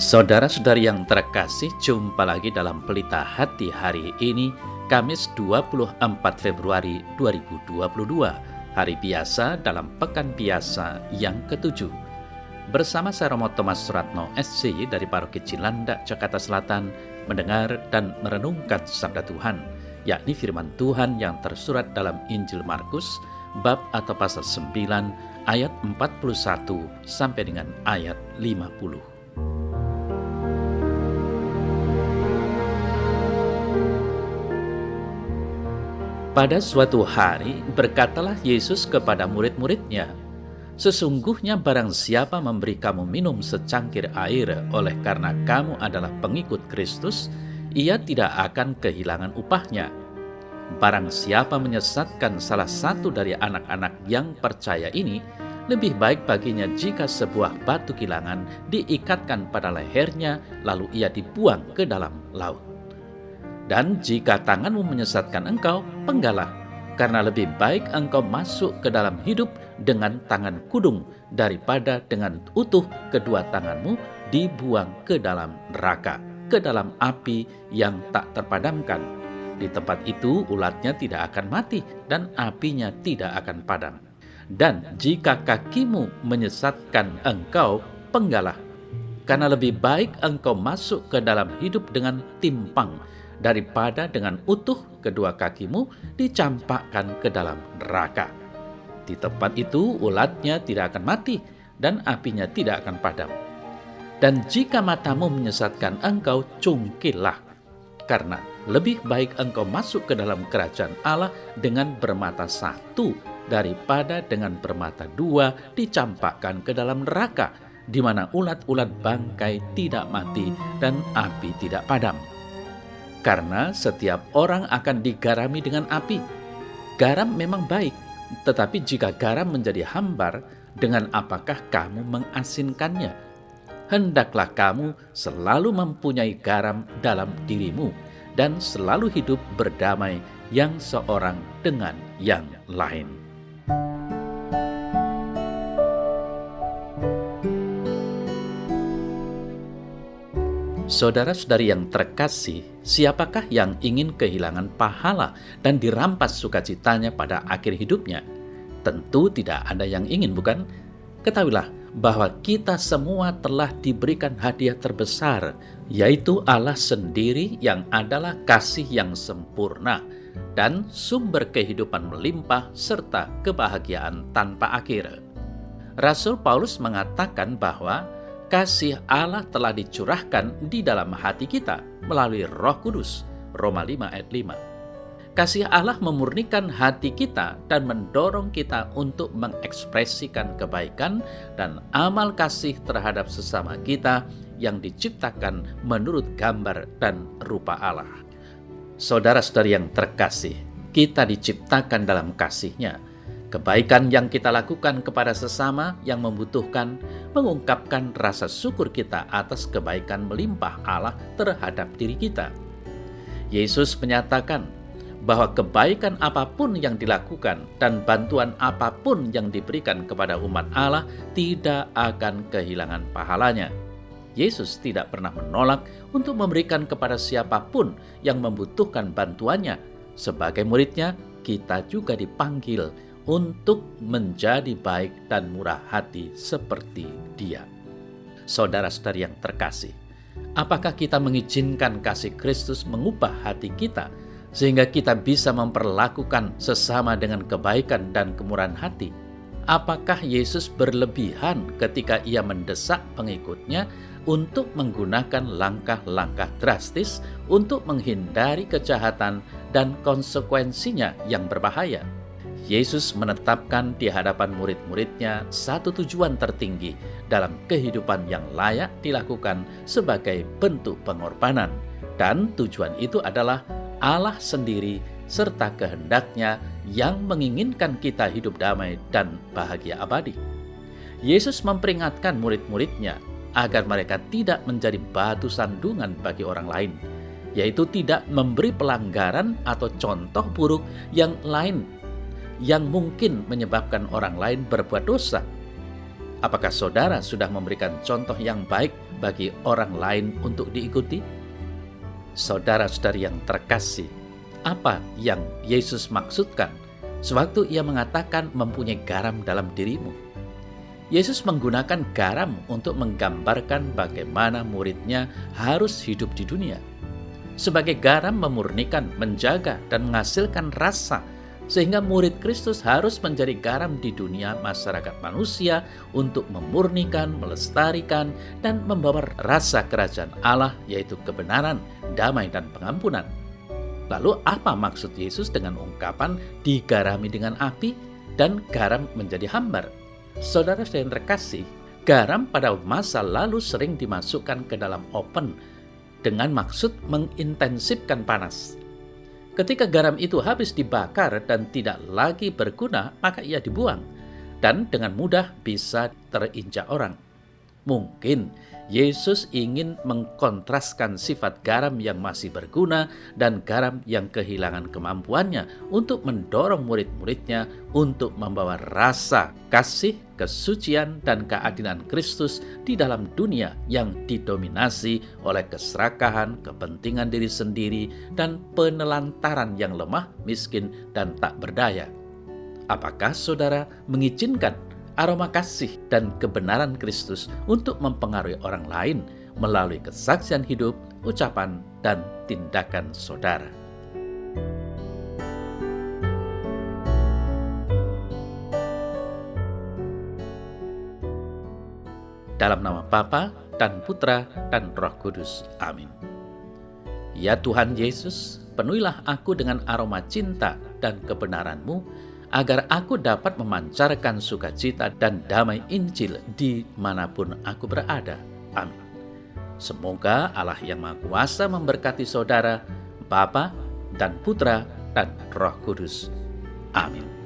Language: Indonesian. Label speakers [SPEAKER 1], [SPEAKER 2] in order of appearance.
[SPEAKER 1] Saudara-saudari yang terkasih, jumpa lagi dalam Pelita Hati hari ini, Kamis 24 Februari 2022, hari biasa dalam Pekan Biasa yang ke-7. Bersama saya Romo Thomas Suratno SC dari Paroki Cilandak, Jakarta Selatan, mendengar dan merenungkan Sabda Tuhan, yakni firman Tuhan yang tersurat dalam Injil Markus, bab atau pasal 9, ayat 41 sampai dengan ayat 50. Pada suatu hari, berkatalah Yesus kepada murid-muridnya, "Sesungguhnya barang siapa memberi kamu minum secangkir air oleh karena kamu adalah pengikut Kristus, ia tidak akan kehilangan upahnya. Barang siapa menyesatkan salah satu dari anak-anak yang percaya ini, lebih baik baginya jika sebuah batu kilangan diikatkan pada lehernya, lalu ia dibuang ke dalam laut. Dan jika tanganmu menyesatkan engkau, penggalah, karena lebih baik engkau masuk ke dalam hidup dengan tangan kudung daripada dengan utuh kedua tanganmu dibuang ke dalam neraka, ke dalam api yang tak terpadamkan. Di tempat itu ulatnya tidak akan mati dan apinya tidak akan padam. Dan jika kakimu menyesatkan engkau, penggalah, karena lebih baik engkau masuk ke dalam hidup dengan timpang daripada dengan utuh kedua kakimu dicampakkan ke dalam neraka. Di tempat itu ulatnya tidak akan mati dan apinya tidak akan padam. Dan jika matamu menyesatkan engkau, cungkillah, karena lebih baik engkau masuk ke dalam kerajaan Allah dengan bermata satu daripada dengan bermata dua dicampakkan ke dalam neraka, di mana ulat-ulat bangkai tidak mati dan api tidak padam. Karena setiap orang akan digarami dengan api. Garam memang baik, tetapi jika garam menjadi hambar, dengan apakah kamu mengasinkannya? Hendaklah kamu selalu mempunyai garam dalam dirimu dan selalu hidup berdamai yang seorang dengan yang lain." Saudara-saudari yang terkasih, siapakah yang ingin kehilangan pahala dan dirampas sukacitanya pada akhir hidupnya? Tentu tidak ada yang ingin, bukan? Ketahuilah bahwa kita semua telah diberikan hadiah terbesar, yaitu Allah sendiri yang adalah kasih yang sempurna dan sumber kehidupan melimpah serta kebahagiaan tanpa akhir. Rasul Paulus mengatakan bahwa kasih Allah telah dicurahkan di dalam hati kita melalui Roh Kudus, Roma 5 ayat 5. Kasih Allah memurnikan hati kita dan mendorong kita untuk mengekspresikan kebaikan dan amal kasih terhadap sesama kita yang diciptakan menurut gambar dan rupa Allah. Saudara-saudari yang terkasih, kita diciptakan dalam kasih-Nya. Kebaikan yang kita lakukan kepada sesama yang membutuhkan mengungkapkan rasa syukur kita atas kebaikan melimpah Allah terhadap diri kita. Yesus menyatakan bahwa kebaikan apapun yang dilakukan dan bantuan apapun yang diberikan kepada umat Allah tidak akan kehilangan pahalanya. Yesus tidak pernah menolak untuk memberikan kepada siapapun yang membutuhkan bantuannya. Sebagai muridnya, kita juga dipanggil untuk menjadi baik dan murah hati seperti Dia. Saudara-saudari yang terkasih, apakah kita mengizinkan kasih Kristus mengubah hati kita sehingga kita bisa memperlakukan sesama dengan kebaikan dan kemurahan hati? Apakah Yesus berlebihan ketika Ia mendesak pengikutnya untuk menggunakan langkah-langkah drastis untuk menghindari kejahatan dan konsekuensinya yang berbahaya? Yesus menetapkan di hadapan murid-muridnya satu tujuan tertinggi dalam kehidupan yang layak dilakukan sebagai bentuk pengorbanan. Dan tujuan itu adalah Allah sendiri serta kehendak-Nya yang menginginkan kita hidup damai dan bahagia abadi. Yesus memperingatkan murid-muridnya agar mereka tidak menjadi batu sandungan bagi orang lain, yaitu tidak memberi pelanggaran atau contoh buruk yang lain yang mungkin menyebabkan orang lain berbuat dosa. Apakah saudara sudah memberikan contoh yang baik bagi orang lain untuk diikuti? Saudara-saudari yang terkasih, apa yang Yesus maksudkan sewaktu ia mengatakan mempunyai garam dalam dirimu? Yesus menggunakan garam untuk menggambarkan bagaimana muridnya harus hidup di dunia. Sebagai garam memurnikan, menjaga, dan menghasilkan rasa, sehingga murid Kristus harus menjadi garam di dunia masyarakat manusia untuk memurnikan, melestarikan, dan membawa rasa kerajaan Allah, yaitu kebenaran, damai, dan pengampunan. Lalu apa maksud Yesus dengan ungkapan digarami dengan api dan garam menjadi hambar? Saudara yang terkasih, garam pada masa lalu sering dimasukkan ke dalam oven dengan maksud mengintensifkan panas. Ketika garam itu habis dibakar dan tidak lagi berguna, maka ia dibuang dan dengan mudah bisa terinjak orang. Mungkin Yesus ingin mengkontraskan sifat garam yang masih berguna dan garam yang kehilangan kemampuannya untuk mendorong murid-muridnya untuk membawa rasa kasih, kesucian, dan keadilan Kristus di dalam dunia yang didominasi oleh keserakahan, kepentingan diri sendiri, dan penelantaran yang lemah, miskin, dan tak berdaya. Apakah saudara mengizinkan aroma kasih dan kebenaran Kristus untuk mempengaruhi orang lain melalui kesaksian hidup, ucapan, dan tindakan saudara? Dalam nama Bapa dan Putra dan Roh Kudus. Amin. Ya Tuhan Yesus, penuhilah aku dengan aroma cinta dan kebenaran-Mu, agar aku dapat memancarkan sukacita dan damai Injil dimanapun aku berada. Amin. Semoga Allah yang Maha Kuasa memberkati saudara, Bapa dan Putra dan Roh Kudus. Amin.